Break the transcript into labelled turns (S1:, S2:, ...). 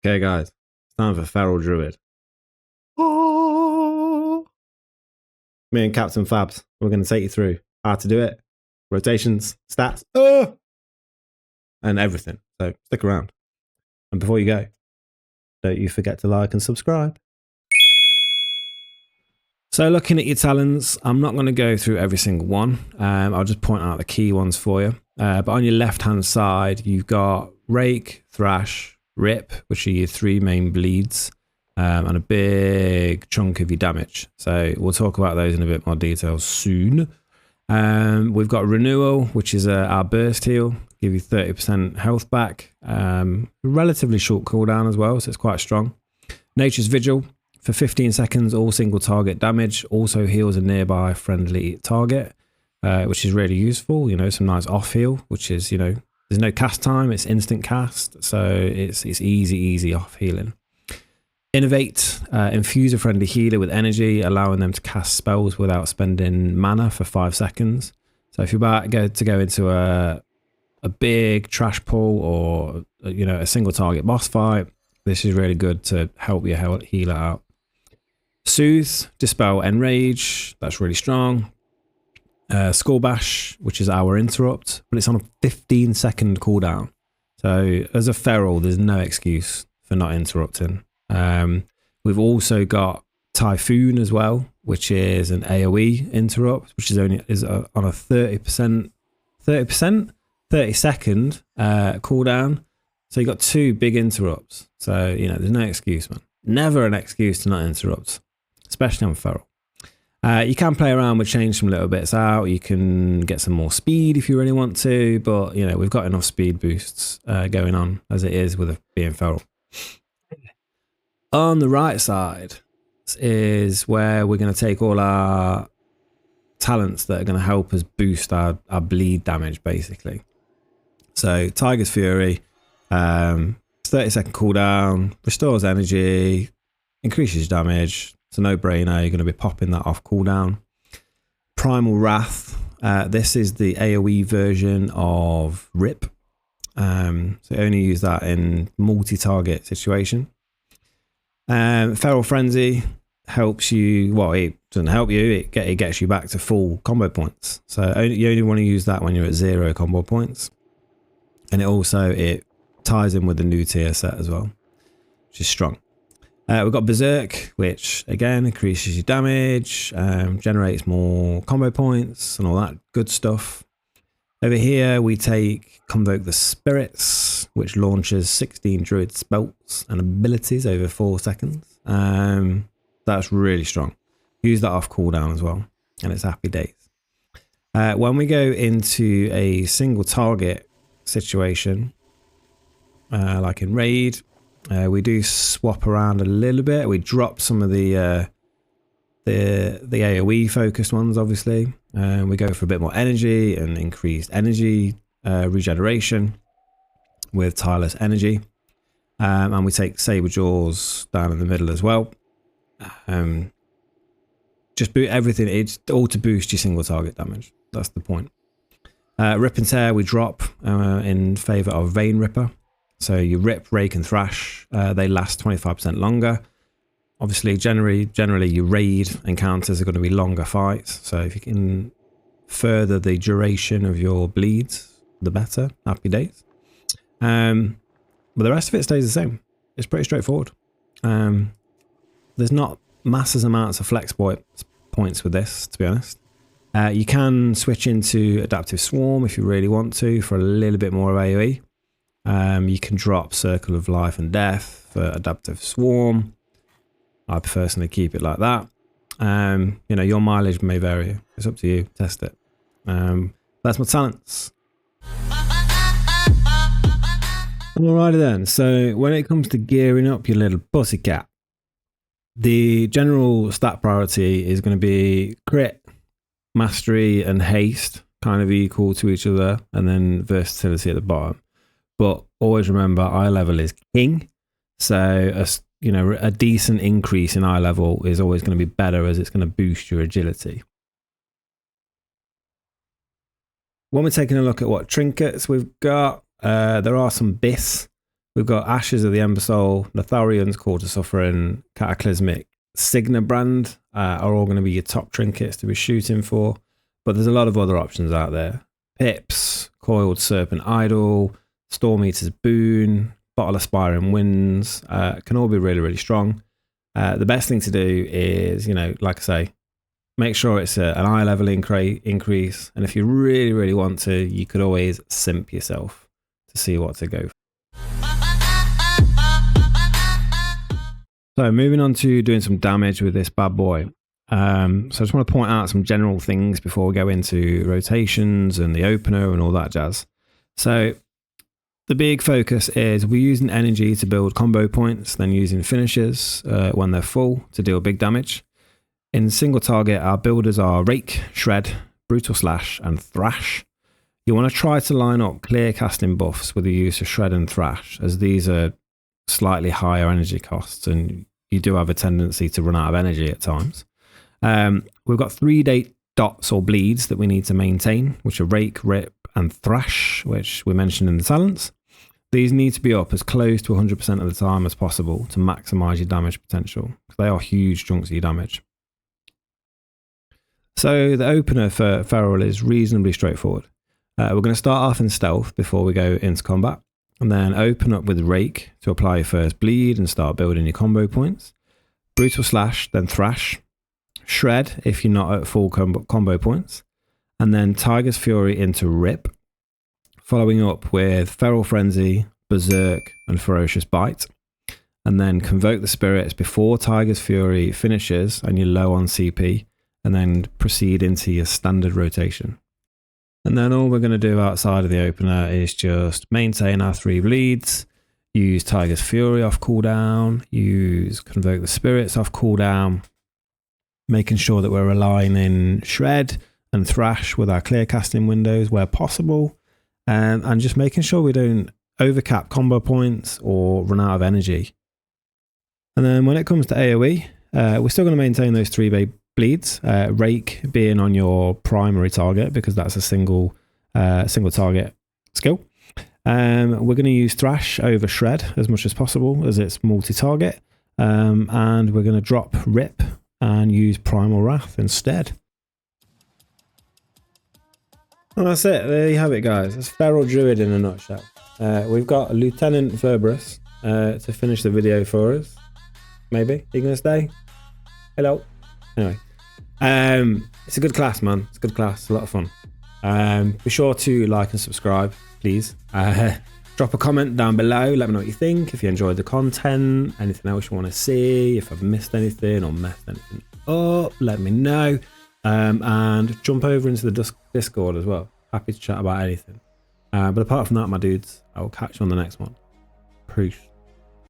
S1: Okay, guys, it's time for Feral Druid. Oh. Me and Captain Fabs, we're going to take you through how to do it, rotations, stats, and everything. So stick around. And before you go, don't you forget to like and subscribe. So looking at your talents, I'm not going to go through every single one. I'll just point out the key ones for you. But on your left-hand side, you've got Rake, Thrash, Rip, which are your three main bleeds, and a big chunk of your damage. So we'll talk about those in a bit more detail soon. We've got Renewal, which is our burst heal, give you 30% health back. Relatively short cooldown as well, so it's quite strong. Nature's Vigil. For 15 seconds, all single target damage, also heals a nearby friendly target, which is really useful. You know, some nice off heal, which is, you know, there's no cast time, it's instant cast, so it's easy off healing. Innovate, infuse a friendly healer with energy, allowing them to cast spells without spending mana for 5 seconds. So if you're about to go into a big trash pull or, you know, a single target boss fight, this is really good to help your healer out. Soothe, Dispel, Enrage, that's really strong. Skull Bash, which is our interrupt, but it's on a 15-second cooldown. So as a feral, there's no excuse for not interrupting. We've also got Typhoon as well, which is an AoE interrupt, which is on a 30% 30-second cooldown. So you got two big interrupts. So, you know, there's no excuse, man. Never an excuse to not interrupt, especially on feral. You can play around with change some little bits out. You can get some more speed if you really want to, but, you know, we've got enough speed boosts going on as it is with being feral. On the right side is where we're going to take all our talents that are going to help us boost our bleed damage, basically. So Tiger's Fury, 30-second cooldown, restores energy, increases damage. It's a no-brainer. You're going to be popping that off cooldown. Primal Wrath. This is the AoE version of Rip. So only use that in multi-target situation. Feral Frenzy helps you. Well, it doesn't help you. It gets you back to full combo points. So you only want to use that when you're at 0 combo points. And it ties in with the new tier set as well, which is strong. We've got Berserk, which again increases your damage, generates more combo points and all that good stuff. Over here we take Convoke the Spirits, which launches 16 Druid spells and abilities over 4 seconds. That's really strong. Use that off cooldown as well, and it's happy days. When we go into a single target situation, like in Raid, we do swap around a little bit. We drop some of the AoE focused ones, obviously. We go for a bit more energy and increased energy regeneration with tireless energy, and we take Saber Jaws down in the middle as well. Just boot everything. It's all to boost your single target damage. That's the point. Rip and Tear we drop in favor of Vein Ripper. So you Rip, Rake and Thrash, they last 25% longer. Obviously, generally your Raid encounters are going to be longer fights. So if you can further the duration of your bleeds, the better. Happy days. But the rest of it stays the same. It's pretty straightforward. There's not massive amounts of flex points with this, to be honest. You can switch into Adaptive Swarm if you really want to for a little bit more of AoE. You can drop Circle of Life and Death for Adaptive Swarm. I personally keep it like that. You know, your mileage may vary. It's up to you. Test it. That's my talents. Alrighty then. So when it comes to gearing up your little pussycat, the general stat priority is going to be crit, mastery, and haste, kind of equal to each other, and then versatility at the bottom. But always remember, eye level is king. So a decent increase in eye level is always going to be better, as it's going to boost your agility. When we're taking a look at what trinkets we've got, there are some bis. We've got Ashes of the Ember Soul, Natharian's Call to Suffering, Cataclysmic, Signa Brand are all going to be your top trinkets to be shooting for. But there's a lot of other options out there. Pips, Coiled Serpent Idol, Storm Eater's Boon, Bottle Aspiring Winds can all be really, really strong. The best thing to do is, like I say, make sure it's an eye level increase. And if you really, really want to, you could always simp yourself to see what to go for. So moving on to doing some damage with this bad boy. So I just want to point out some general things before we go into rotations and the opener and all that jazz. So the big focus is we're using energy to build combo points, then using finishers when they're full to deal big damage. In single target, our builders are Rake, Shred, Brutal Slash, and Thrash. You want to try to line up clear casting buffs with the use of Shred and Thrash, as these are slightly higher energy costs and you do have a tendency to run out of energy at times. We've got 3 dots or bleeds that we need to maintain, which are Rake, Rip, and Thrash, which we mentioned in the talents. These need to be up as close to 100% of the time as possible to maximize your damage potential, because they are huge chunks of your damage. So the opener for Feral is reasonably straightforward. We're going to start off in stealth before we go into combat, and then open up with Rake to apply your first bleed and start building your combo points. Brutal Slash, then Thrash. Shred if you're not at full combo points. And then Tiger's Fury into Rip. Following up with Feral Frenzy, Berserk, and Ferocious Bite. And then Convoke the Spirits before Tiger's Fury finishes and you're low on CP. And then proceed into your standard rotation. And then all we're going to do outside of the opener is just maintain our 3 bleeds, use Tiger's Fury off cooldown, use Convoke the Spirits off cooldown, making sure that we're aligning Shred and Thrash with our clear casting windows where possible, and just making sure we don't overcap combo points or run out of energy. And then when it comes to AoE, we're still going to maintain those 3 bleeds, Rake being on your primary target because that's a single target skill. We're going to use Thrash over Shred as much as possible as it's multi-target, and we're going to drop Rip and use Primal Wrath instead. And that's it. There you have it, guys. It's Feral Druid in a nutshell. We've got Lieutenant Verberus to finish the video for us. Maybe? Are you going to stay? Hello? Anyway. It's a good class, man. It's a good class. It's a lot of fun. Be sure to like and subscribe, please. Drop a comment down below. Let me know what you think. If you enjoyed the content, anything else you want to see, if I've missed anything or messed anything up, let me know. And jump over into the Discord as well. Happy to chat about anything. But apart from that, my dudes, I will catch you on the next one. Peace.